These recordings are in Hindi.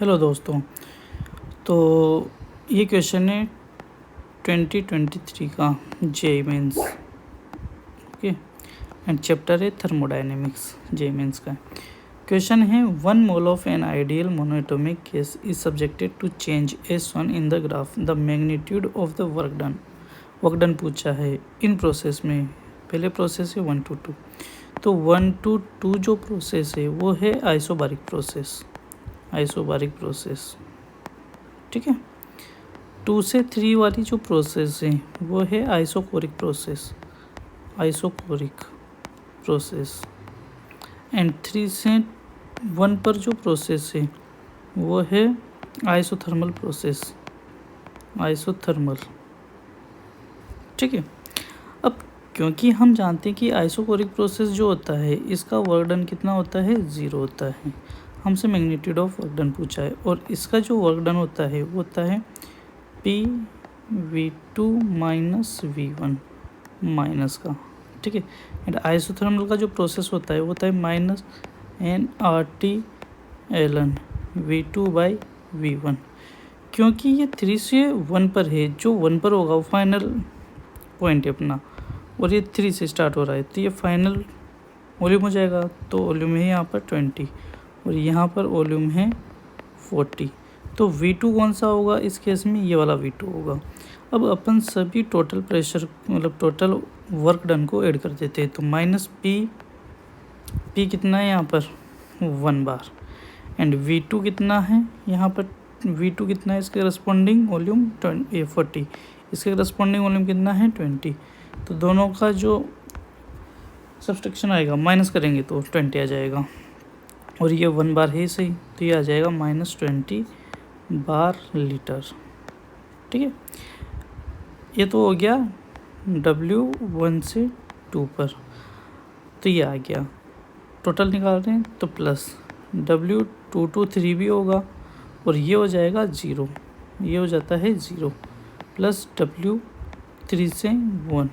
हेलो दोस्तों। तो ये क्वेश्चन है 2023 का JEE Mains, okay, and chapter है थर्मोडायनेमिक्स। जेईई मेंस का क्वेश्चन है 1 mole of an ideal monoatomic gas is subjected to change S one in the graph the magnitude of the work done पूछा है इन प्रोसेस में। पहले प्रोसेस है 1 to 2, तो 1 to 2 जो प्रोसेस है वो है आइसोबारिक प्रोसेस, ठीक है। 2 से 3 वाली जो प्रोसेस है वो है आइसोकोरिक प्रोसेस एंड 3 से 1 पर जो प्रोसेस है वो है आइसोथर्मल, ठीक है। अब क्योंकि हम जानते हैं कि आइसोकोरिक प्रोसेस जो होता है इसका वर्क डन कितना होता है, 0 होता है। हमसे मैग्नीट्यूड ऑफ वर्क डन पूछा है और इसका जो वर्क डन होता है वो होता है PV2 माइनस V1 माइनस का, ठीक है। एंड आइसोथर्मल का जो प्रोसेस होता है वो होता है minus nRT ln V2 by V1। क्योंकि ये 3 से 1 पर है, जो 1 पर होगा वो फाइनल पॉइंट है अपना, और ये 3 से स्टार्ट हो रहा है तो ये फाइनल वॉल्यूम हो जाएगा। तो वॉल्यूम है यहाँ पर 20 और यहाँ पर वॉल्यूम है 40। तो V2 कौन सा होगा इस केस में, ये वाला V2 होगा। अब अपन सभी टोटल प्रेशर मतलब टोटल वर्क डन को ऐड कर देते हैं। तो माइनस P कितना है यहाँ पर 1 बार, एंड V2 कितना है यहाँ पर, V2 कितना है इसके करस्पॉन्डिंग वॉल्यूम 40, इसके करस्पॉन्डिंग वॉल्यूम कितना है 20। तो दोनों का जो सब्सट्रैक्शन आएगा माइनस करेंगे तो 20 आ जाएगा, और ये 1 बार है सही, तो ये आ जाएगा -20 बार लीटर, ठीक है। ये तो हो गया W1 से 2 पर, तो ये आ गया। टोटल निकाल रहे हैं तो प्लस W2 to 3 भी होगा और ये हो जाएगा 0, ये हो जाता है 0 प्लस W3 से 1।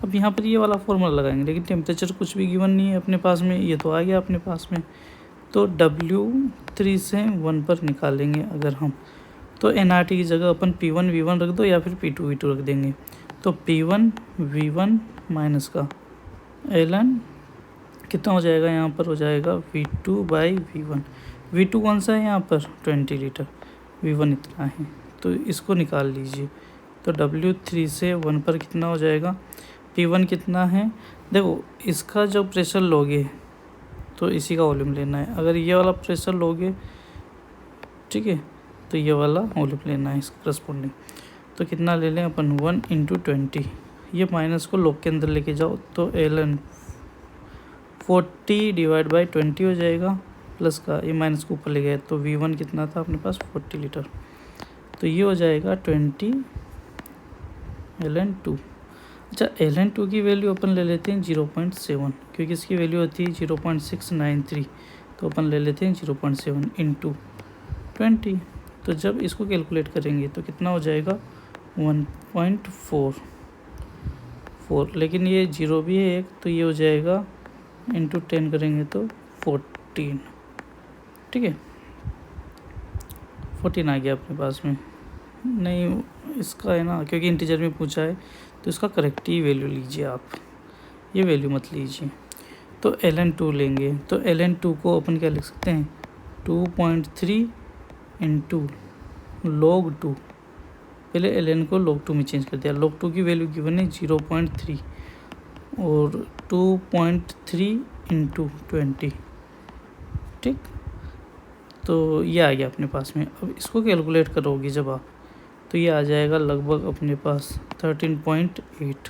अब यहाँ पर ये वाला फॉर्मूला लगाएंगे, लेकिन टेम्परेचर कुछ भी गिवन नहीं है अपने पास में, ये तो आ गया अपने पास में। तो W3 से 1 पर निकालेंगे अगर हम, तो nRT की जगह अपन P1 V1 रख दो या फिर P2 V2 रख देंगे। तो P1 V1 माइनस का ln कितना हो जाएगा, यहाँ पर हो जाएगा V2 बाई V1। V2 कौन सा है यहाँ पर 20 लीटर, V1 इतना है, तो इसको निकाल लीजिए। तो W3 से 1 पर कितना हो जाएगा, P1 कितना है, देखो इसका जो प्रेशर लोगे तो इसी का वॉल्यूम लेना है। अगर ये वाला प्रेशर लोगे, ठीक है, तो ये वाला वॉल्यूम लेना है इसका करस्पॉन्डिंग। तो कितना ले लें अपन 1 × 20, ये माइनस को लॉग के अंदर लेके जाओ तो ln 40 डिवाइड बाई 20 हो जाएगा, प्लस का ये माइनस को ऊपर ले गया तो V1 कितना था अपने पास 40 लीटर, तो ये हो जाएगा 20 ln 2। अच्छा, ln 2 की वैल्यू अपन ले लेते हैं 0.7, क्योंकि इसकी वैल्यू होती है 0.693, तो अपन ले लेते हैं 0.7 × 20। तो जब इसको कैलकुलेट करेंगे तो कितना हो जाएगा 1.44, लेकिन ये 0 भी है एक, तो ये हो जाएगा × 10 करेंगे तो 14, ठीक है। 14 आ गया अपने पास में, नहीं इसका है ना, क्योंकि इंटीजर में पूछा है तो इसका करेक्टिव वैल्यू लीजिए आप, ये वैल्यू मत लीजिए। तो ln 2 लेंगे, तो ln 2 को अपन क्या लिख सकते हैं 2.3 × log 2, पहले ln को log 2 में चेंज कर दिया। log 2 की वैल्यू गिवन है 0.3 और 2.3 × 20, ठीक। तो ये आ गया अपने पास में। अब इसको कैलकुलेट करोगे जब आप, तो ये आ जाएगा लगभग अपने पास 13.8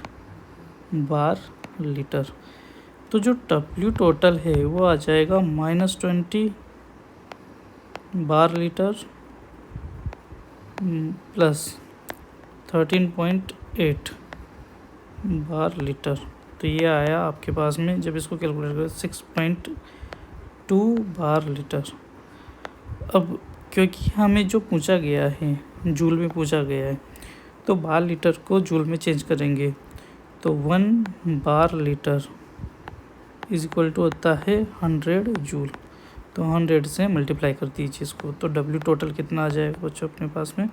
बार लीटर। तो जो W टोटल है वो आ जाएगा -20 bar litre plus 13.8 bar litre. तो ये आया आपके पास में, जब इसको कैलकुलेट करें 6.2 बार लीटर। अब क्योंकि हमें जो पूछा गया है जूल में पूछा गया है, तो बार लीटर को जूल में चेंज करेंगे तो 1 bar litre is equal to होता है 100 जूल। तो 100 से मल्टीप्लाई कर दीजिए इसको, तो W टोटल कितना आ जाएगा बच्चों अपने पास में,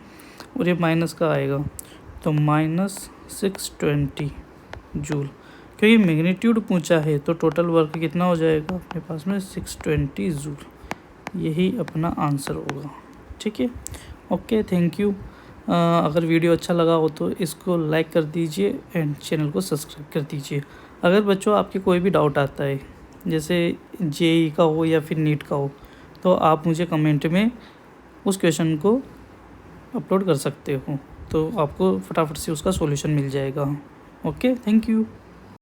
और ये माइनस का आएगा तो -620 जूल। क्योंकि मैग्नीट्यूड पूछा है तो टोटल वर्क कितना हो जाएगा अपने पास में 620 जूल। यही अपना आंसर होगा। ठीक है, ओके, थैंक यू। अगर वीडियो अच्छा लगा हो तो इसको लाइक कर दीजिए एंड चैनल को सब्सक्राइब कर दीजिए। अगर बच्चों आपके कोई भी डाउट आता है, जैसे जेई का हो या फिर नीट का हो, तो आप मुझे कमेंट में उस क्वेश्चन को अपलोड कर सकते हो, तो आपको फटाफट से उसका सॉल्यूशन मिल जाएगा। Okay, thank you.